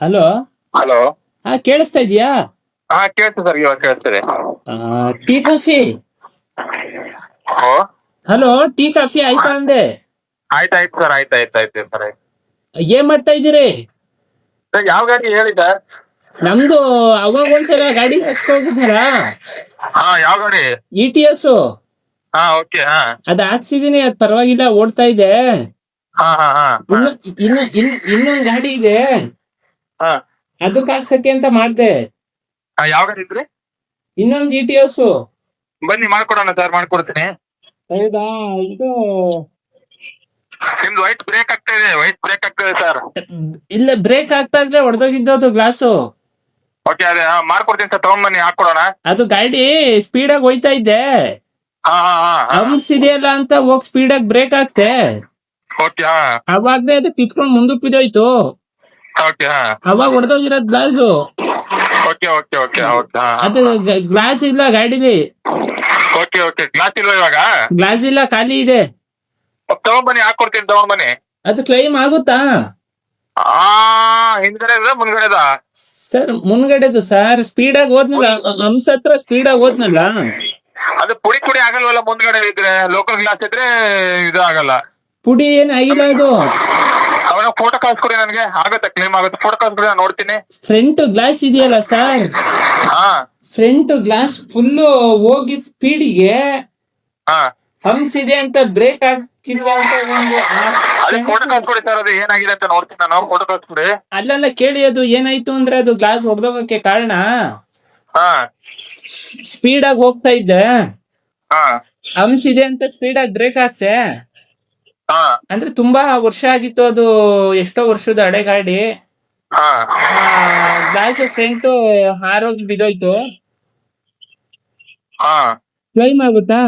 Hello. Hello. ಕೇಳಿಸ್ತಾ ಇದೆಯಾ? ಕೇಳ್ತದೆ ಸರ್, ಇವಾಗ ಕೇಳ್ತದೆ. Tea coffee. Oh, hello, tea coffee ಆಯ್ತಾ ಅಂದೆ. ಆಯ್ತಾಯ್ತು ಸರ್, ಆಯ್ತಾಯ್ತು ಸರ್, ಆಯ್ತು. ಏನ್ ಮಾಡ್ತಾ ಇದ್ದೀರಿ? ಸರ್, ಯಾವ ಗಾಡಿ ಹೇಳಿ ಸರ್? ನಮ್ದು ಅವಾಗ ಒಂದ್ಸಲ ಗಾಡಿ ಹಾಕ್ಸ್ಕೊಗಿದ್ನಲ್ಲ, ಯಾವ ಗಾಡಿ? ETS. ಓಕೆ. ಅದ್ ಹಾಕ್ಸಿದೀನಿ, ಅದ್ ಪರವಾಗಿಲ್ಲ, ಓಡ್ತಾ ಇದೆ. ಹಾ ಹಾ ಹಾ ಇನ್ನೊಂದ್ ಗಾಡಿ ಇದೆ, ಹಾ ಅದಕ್ಕೆ ಹಾಕ್ಸಕ್ಕೆ ಅಂತ ಮಾಡ್ದೆ. ಯಾವ ಗಾಡಿ ಇದ್ರಿ? ಇನ್ನೊಂದ್ ETS. ಬನ್ನಿ ಮಾಡ್ಕೊಡೋಣ ಸರ್, ಮಾಡ್ಕೊಡ್ತೀನಿ. ಹೌದಾ? ಇದು ನಿಮ್ದು ವೈಟ್ ಬ್ರೇಕ್ ಆಗ್ತಾ ಇದೆ ಸರ್. ಇಲ್ಲ, ಬ್ರೇಕ್ ಆಗ್ತಾ ಇದ್ರೆ ಹೊಡೆದೋಗಿದ್ದು ಗ್ಲಾಸು. ಓಕೆ, ಅದೇ ಮಾಡ್ಕೊಡ್ತೀನಿ ಸರ್, ತಗೊಂಡ್ ಬನ್ನಿ, ಹಾಕೊಡೋಣ. ಅದು ಗಾಡಿ ಸ್ಪೀಡಾಗಿ ಹೋಯ್ತಾ ಇದ್ದೆ, ಹಾ ಹಾ ಹಾ ಹಂಪ್ಸ್ ಇದೆಯಲ್ಲ ಅಂತ ಹೋಗಿ ಸ್ಪೀಡಾಗಿ ಬ್ರೇಕ್ ಹಾಕ್ತೆ. ಓಕೆ. ಅವಾಗ್ಲೇ ಅದು ಕಿತ್ಕೊಂಡ್ ಮುಂದಕ್ಕೆ ಬಿದ್ದೋಯ್ತು. ಓಕೆ. ಅವಾಗ ಹೊಡೆದೋಗಿರೋದ್ glass. Okay okay okay okay. ಅದು ಗ್ಲಾಸ್ ಇಲ್ಲ ಗಾಡಿಲಿ. ಓಕೆ ಓಕೆ, ಗ್ಲಾಸ್ ಇಲ್ವಾ ಇವಾಗ? ಗ್ಲಾಸ್ ಇಲ್ಲ, ಖಾಲಿ ಇದೆ. ತಗೊಂಡ್ ಬನ್ನಿ, ಹಾಕೊಡ್ತೀನಿ, ತಗೊಂಡ್ ಬನ್ನಿ. ಅದು ಕ್ಲೈಮ್ ಆಗುತ್ತಾ? ಹಿಂದ್ಗಡೆ ಇದೆ ಮುಂದ್ಗಡೆ? ಸರ್, ಮುಂದ್ಗಡೆದು ಸರ್. ಸ್ಪೀಡಾಗಿ ಹೋದ್ನಲ್ಲ, ಹಂಪ್ಸ್ ಹತ್ರ ಸ್ಪೀಡಾಗಿ ಹೋದ್ನಲ್ಲ. ಅದು ಪುಡಿ ಆಗಲ್ವಲ್ಲ, ಮುಂದ್ಗಡೆ ಇದ್ರೆ. ಲೋಕಲ್ ಗ್ಲಾಸ್ ಇದ್ರೆ ಇದು ಆಗಲ್ಲ. ಪುಡಿ ಏನಾಗಿಲ್ಲ ಅದು. ಅವಾಗ ಫೋಟೋ ಕಳ್ಸ್ಕೊಡಿ ನನಗೆ, ಆಗುತ್ತೆ, ಕ್ಲೇಮ್ ಆಗುತ್ತೆ. ಫೋಟೋ ಕಳ್ಸ್ಕೊಡಿ, ನಾನು ನೋಡ್ತೀನಿ. ಫ್ರಂಟ್ ಗ್ಲಾಸ್ ಇದೆಯಲ್ಲ ಸರ್, ಹಾ ಫ್ರಂಟ್ ಗ್ಲಾಸ್ ಫುಲ್ ಹೋಗಿ ಸ್ಪೀಡಿಗೆ ಹಾ ಹಂಪ್ಸ್ ಇದೆ ಅಂತ ಬ್ರೇಕ್ ಹಾಕಿಲ್ಲ ಅಂತ ಅದೇ ಫೋಟೋ ಕಳ್ಸ್ಕೊಡಿ ಸರ್, ಅದು ಏನಾಗಿದೆ ಅಂತ ನೋಡ್ತೀನಿ ನಾನು. ಫೋಟೋ ಕಳ್ಸ್ಕೊಡಿ. ಅಲ್ಲೆಲ್ಲ ಕೇಳಿ, ಅದು ಏನಾಯ್ತು ಅಂದ್ರೆ, ಅದು ಗ್ಲಾಸ್ ಹೊಡೆದೋಗಕ್ಕೆ ಕಾರಣ ಹಾ ಸ್ಪೀಡ್ ಆಗಿ ಹೋಗ್ತಾ ಇದ್ದೆ, ಹಾ ಹಂಪ್ಸ್ ಇದೆ ಅಂತ ಸ್ಪೀಡ್ ಆಗಿ ಬ್ರೇಕ್ ಹಾಕ್ತೆ. ಹಾ ಅಂದ್ರೆ ತುಂಬಾ ವರ್ಷ ಆಗಿತ್ತು ಅದು, ಎಷ್ಟೋ ವರ್ಷದ ಹಳೆ ಗಾಡಿ. ಹಾ ಗ್ಲಾಸ್ ಫ್ರಂಟ್ ಹಾರೋಗಿ ಬಿದ್ದೋಯ್ತು. ಹಾ ಕ್ಲೈಮ್ ಆಗುತ್ತಾ?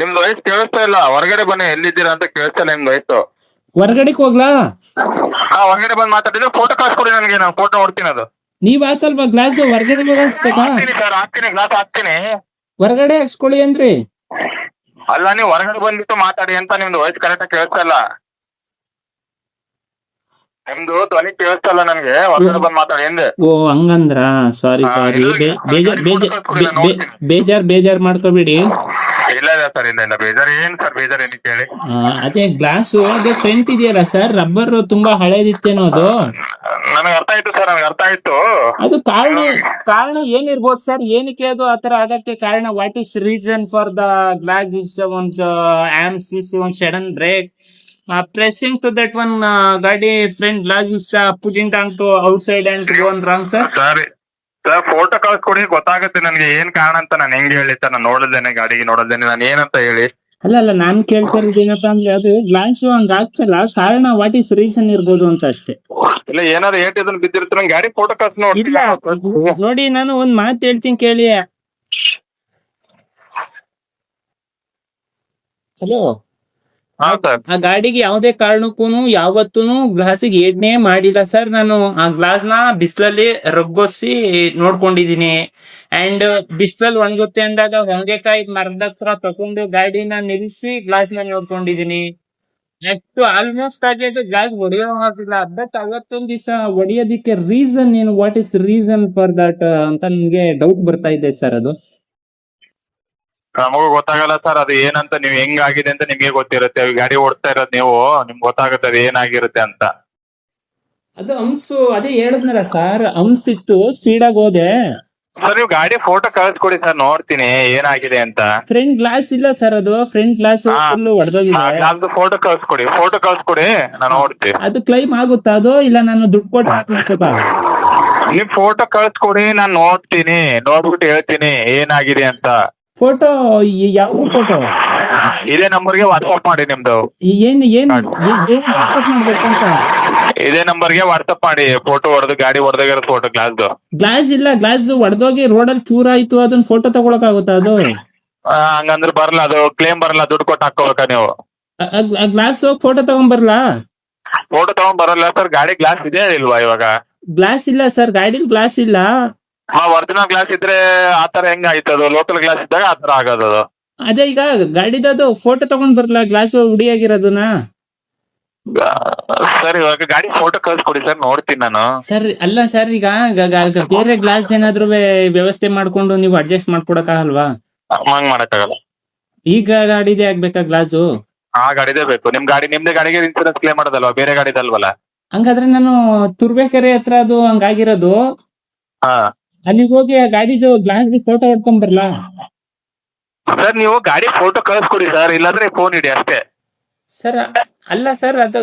ನಿಮ್ದು ವಯಸ್ಸು ಕೇಳಿಸ್ತಾ ಇಲ್ಲ, ಹೊರಗಡೆ ಬನ್ನಿ, ಎಲ್ಲಿದ್ದೀರಾ ಅಂತ ಕೇಳಿಸ್ತಾ ಇಲ್ಲ ನಿಮ್ದು ವಯಸ್ಸು. ಹೊರಗಡೆಗೆ ಹೋಗ್ಲಾ? ಹೊರಗಡೆ ಬಂದು ಮಾತಾಡಿದ್ರೆ ಫೋಟೋ ಕಳ್ಸ್ಕೊಡಿ ನನಗೆ, ನಾನು ಫೋಟೋ ನೋಡ್ತೀನಿ. ಅದು ನೀವ್ ಹಾಕಲ್ವಾ ಗ್ಲಾಸ್? ಹೊರಗಡೆ ಹಾಕ್ಸ್ಬೇಕಾ? ಹಾಕ್ತೀನಿ ಸರ್, ಹಾಕ್ತೀನಿ, ಗ್ಲಾಸ್ ಹಾಕ್ತೀನಿ. ಹೊರಗಡೆ ಹಾಕ್ಸ್ಕೊಳ್ಳಿ ಅಂದ್ರಿ. ಅಲ್ಲ, ನೀವು ಹೊರಗಡೆ ಬಂದ್ಬಿಟ್ಟು ಮಾತಾಡಿ ಅಂತ. ನಿಮ್ದು ವಾಯ್ಸ್ ಕರೆಕ್ಟ್ ಕೇಳಿಸ್ತಾ ಇಲ್ಲ, ನಿಮ್ದು ಧ್ವನಿ ಕೇಳಿಸ್ತಾ ಇಲ್ಲ ನನ್ಗೆ. ಹೊರಗಡೆ ಬಂದ್ ಮಾತಾಡಿ ಎಂದೆ. ಓ, ಹಂಗಂದ್ರ? ಸಾರಿ ಸಾರಿ, ಬೇಜಾರ್ ಮಾಡ್ಕೋಬೇಡಿ. ಇಲ್ಲ ಸರ್, ಇಲ್ಲ ಬೇಜಾರ್ ಏನ್ ಸರ್, ಬೇಜಾರ್ ಏನಕ್ಕೆ ಹೇಳಿ. ಅದೇ ಗ್ಲಾಸು, ಅದೇ ಫ್ರಂಟ್ ಇದೆಯಲ್ಲ ಸರ್, ರಬ್ಬರ್ ತುಂಬಾ ಹಳೇದಿತ್ತೇನೋ ಅದು. ನನಗೆ ಅರ್ಥ ಆಯ್ತು ಸರ್, ನನಗೆ ಅರ್ಥ ಆಯ್ತು. ಅದು ಕಾರಣ ಏನಿರ್ಬೋದು ಸರ್? ಏನಕ್ಕೆ ಅದು ಆತರ ಆಗಕ್ಕೆ ಕಾರಣ? What is reason for the glass is ಒಂದು ಆಮ್ಸ್ ಇಸ್ ಒಂದು sudden brake pressing to that one ಗಾಡಿ front glass is putting on to outside and gone wrong sir. Sir, photo ಕಳ್ಸ್ಕೊಡಿ, ಗೊತ್ತಾಗುತ್ತೆ ನನ್ಗೆ ಏನ್ ಕಾರಣ ಅಂತ. ನಾನು ಹೆಂಗ್ ಹೇಳಿ ಸರ್? ನಾನು ನೋಡಲ್ದೇನೆ, ಗಾಡಿಗೆ ನೋಡಲ್ದೇನೆ ನಾನು ಏನಂತ ಹೇಳಿ? ಅಲ್ಲ, ನಾನ್ ಕೇಳ್ತಾ ಇರೋದೇನಪ್ಪ ಅಂದ್ರೆ, ಅದು ಗ್ಲಾಸ್ ಹಂಗ ಆಗ್ತಲ್ಲ, ಕಾರಣ ವಾಟ್ ಇಸ್ ರೀಸನ್ ಇರ್ಬೋದು ಅಂತ ಅಷ್ಟೇ. ಇಲ್ಲ, ಏನಾದ್ರು ಏಟ್ ಇದನ್ನ ಬಿದ್ದಿರುತ್ತೆ, ನಂಗೆ ಗಾಡಿ ಫೋಟೋ ಕಳ್ಸಿ ನೋಡಿ. ಇಲ್ಲ ನೋಡಿ, ನಾನು ಒಂದ್ ಮಾತು ಹೇಳ್ತೀನಿ ಕೇಳಿ. ಹಲೋ, ಆ ಗಾಡಿಗೆ ಯಾವುದೇ ಕಾರಣಕ್ಕೂ ಯಾವತ್ತೂ ಗ್ಲಾಸಿಗೆ ಏಡ್ನೇ ಮಾಡಿಲ್ಲ ಸರ್. ನಾನು ಆ ಗ್ಲಾಸ್ ನ ಬಿಸಿಲಲ್ಲಿ ರಗ್ಗೊಸಿ ನೋಡ್ಕೊಂಡಿದೀನಿ. ಅಂಡ್ ಬಿಸಿಲಲ್ಲಿ ಒಣಗುತ್ತೆ ಅಂದಾಗ ಹೊಂಗೆಕಾಯಿ ಮರದ ಹತ್ರ ತಗೊಂಡು ಗಾಡಿನ ನಿಲ್ಲಿಸಿ ಗ್ಲಾಸ್ ನ ನೋಡ್ಕೊಂಡಿದೀನಿ. ಅಷ್ಟು ಆಲ್ಮೋಸ್ಟ್ ಆಗಿದ್ದು ಗ್ಲಾಸ್ ಹೊಡೆಯೋ ಹಾಕಿಲ್ಲ. ಬಟ್ ಅವತ್ತೊಂದ್ ದಿವಸ ಹೊಡೆಯೋದಿಕ್ಕೆ ರೀಸನ್ ಏನು, what is reason for that ಅಂತ ನಿಮ್ಗೆ ಡೌಟ್ ಬರ್ತಾ ಇದೆ ಸರ್. ಅದು ನಮಗೂ ಗೊತ್ತಾಗಲ್ಲ ಸರ್, ಅದು ಏನಂತ. ನೀವು ಹೆಂಗಾಗಿದೆ ಅಂತ ನಿಮ್ಗೆ ಗೊತ್ತಿರುತ್ತೆ. ಗಾಡಿ ಓಡ್ತಾ ಇರೋದು ನೀವು, ನಿಮ್ಗೆ ಗೊತ್ತಾಗುತ್ತೆ ಅದು ಏನಾಗಿರುತ್ತೆ ಅಂತ. ಅದು ಹಂಪ್ಸು, ಅದೇ ಹೇಳಿದ್ನಲ್ಲ ಸರ್, ಹಂಪ್ಸ್ ಇತ್ತು, ಸ್ಪೀಡ್ ಆಗಿ ಹೋದೆ. ಸರ್, ನೀವು ಗಾಡಿ ಫೋಟೋ ಕಳ್ಸ್ಕೊಡಿ ಸರ್, ನೋಡ್ತೀನಿ ಏನಾಗಿದೆ ಅಂತ. ಫ್ರಂಟ್ ಗ್ಲಾಸ್ ಇಲ್ಲ ಸರ್, ಅದು ಫ್ರಂಟ್ ಗ್ಲಾಸ್ ಫುಲ್ ಹೊಡೆದೋಗಿದೆ. ಫೋಟೋ ಕಳ್ಸ್ಕೊಡಿ, ನಾನು ನೋಡ್ತೀನಿ. ಅದು ಕ್ಲೈಮ್ ಆಗುತ್ತಾ ಅದು? ಇಲ್ಲ ನಾನು ದುಡ್ಡು ಕೊಟ್ಟು ಹಾಕಿಸ್ಬೇಕಾ? ನೀವು ಫೋಟೋ ಕಳ್ಸ್ಕೊಡಿ, ನಾನು ನೋಡ್ತೀನಿ, ನೋಡ್ಬಿಟ್ಟು ಹೇಳ್ತೀನಿ ಏನಾಗಿದೆ ಅಂತ. ಫೋಟೋ ಯಾವ ಫೋಟೋ? ಇದೇ ನಂಬರ್ಗೆ ವಾಟ್ಸ್ಆಪ್ ಮಾಡಿ ನಿಮ್ದು. ವಾಟ್ಸ್ಆಪ್ ಮಾಡ್ಬೇಕಂತ? ಇದೇ ನಂಬರ್ಗೆ ವಾಟ್ಸ್ಆಪ್ ಮಾಡಿ ಫೋಟೋ ಗಾಡಿ ಹೊಡೆದೋಗಿರೋ ಫೋಟೋ. ಗ್ಲಾಸ್ ಇಲ್ಲ, ಗ್ಲಾಸ್ ಹೊಡೆದೋಗಿ ರೋಡಲ್ಲಿ ಚೂರ ಆಯ್ತು, ಅದನ್ನ ಫೋಟೋ ತಗೊಳಕ್ ಆಗುತ್ತಾ ಅದು? ಹಂಗಂದ್ರೆ ಬರಲ್ಲ, ಅದು ಕ್ಲೇಮ್ ಬರಲ್ಲ, ದುಡ್ಡು ಕೊಟ್ಟು ಹಾಕೋಬೇಕಾ ನೀವು? ಗ್ಲಾಸ್ ಫೋಟೋ ತಗೊಂಡ್ ಬರಲ್ಲ? ಫೋಟೋ ತಗೊಂಡ್ ಬರಲ್ಲ ಸರ್. ಗಾಡಿ ಗ್ಲಾಸ್ ಇದೆ ಇಲ್ವಾ ಇವಾಗ? ಗ್ಲಾಸ್ ಇಲ್ಲ ಸರ್, ಗಾಡಿ ಗ್ಲಾಸ್ ಇಲ್ಲ. ಒರಿಜಿನಲ್ ಗ್ಲಾಸ್ ಇದ್ರೆ ಆತರ ಹೆಂಗ ಆಯ್ತದು? ಲೋಕಲ್ ಗ್ಲಾಸ್ ಇದ್ದಾಗ ಆತರ ಆಗೋದು. ಅದೇ ಈಗ ಗಾಡಿದದು ಫೋಟೋ ತಗೊಂಡ್ ಬರಲ್ಲ, ಗ್ಲಾಸ್ ಹುಡಿಯಾಗಿರೋದನ್ನ. ಸರ್ ಇವಾಗ ಗಾಡಿ ಫೋಟೋ ಕಳ್ಸ್ಕೊಡಿ ಸರ್, ನೋಡ್ತೀನಿ ನಾನು. ಸರ್ ಅಲ್ಲ ಸರ್, ಈಗ ಬೇರೆ ಗ್ಲಾಸ್ ಏನಾದ್ರು ವ್ಯವಸ್ಥೆ ಮಾಡ್ಕೊಂಡು ನೀವು ಅಡ್ಜಸ್ಟ್ ಮಾಡ್ಕೊಡಕ್ ಆಗಲ್ವಾ? ಹಂಗ್ ಮಾಡಕ್ಕಾಗಲ್ಲ. ಈಗ ಗಾಡಿದೇ ಆಗ್ಬೇಕಾ ಗ್ಲಾಸು? ಆ ಗಾಡಿದೇ ಬೇಕು. ನಿಮ್ದೇ ಗಾಡಿಗೆ ಇನ್ಸೂರೆನ್ಸ್ ಕ್ಲೇಮ್ ಮಾಡೋದಲ್ವಾ, ಬೇರೆ ಗಾಡಿದಲ್ವಲ್ಲ? ಹಂಗಾದ್ರೆ ನಾನು ತುರ್ಬೇಕೆರೆ ಹತ್ರ ಅದು ಹಂಗಾಗಿರೋದು, ಹಾ ಅಲ್ಲಿಗೆ ಹೋಗಿ ಆ ಗಾಡಿದು ಗ್ಲಾಸ್ ಫೋಟೋ ಹೊಡ್ಕೊಂಡ್ ಬರ್ಲಾ? ಸರ್ ನೀವು ಗಾಡಿ ಫೋಟೋ ಕಳ್ಸ್ಕೊಡಿ ಸರ್, ಇಲ್ಲಾಂದ್ರೆ ಫೋನ್ ಇಡಿ ಅಷ್ಟೇ. ಸರ್ ಅಲ್ಲ ಸರ್, ಅದು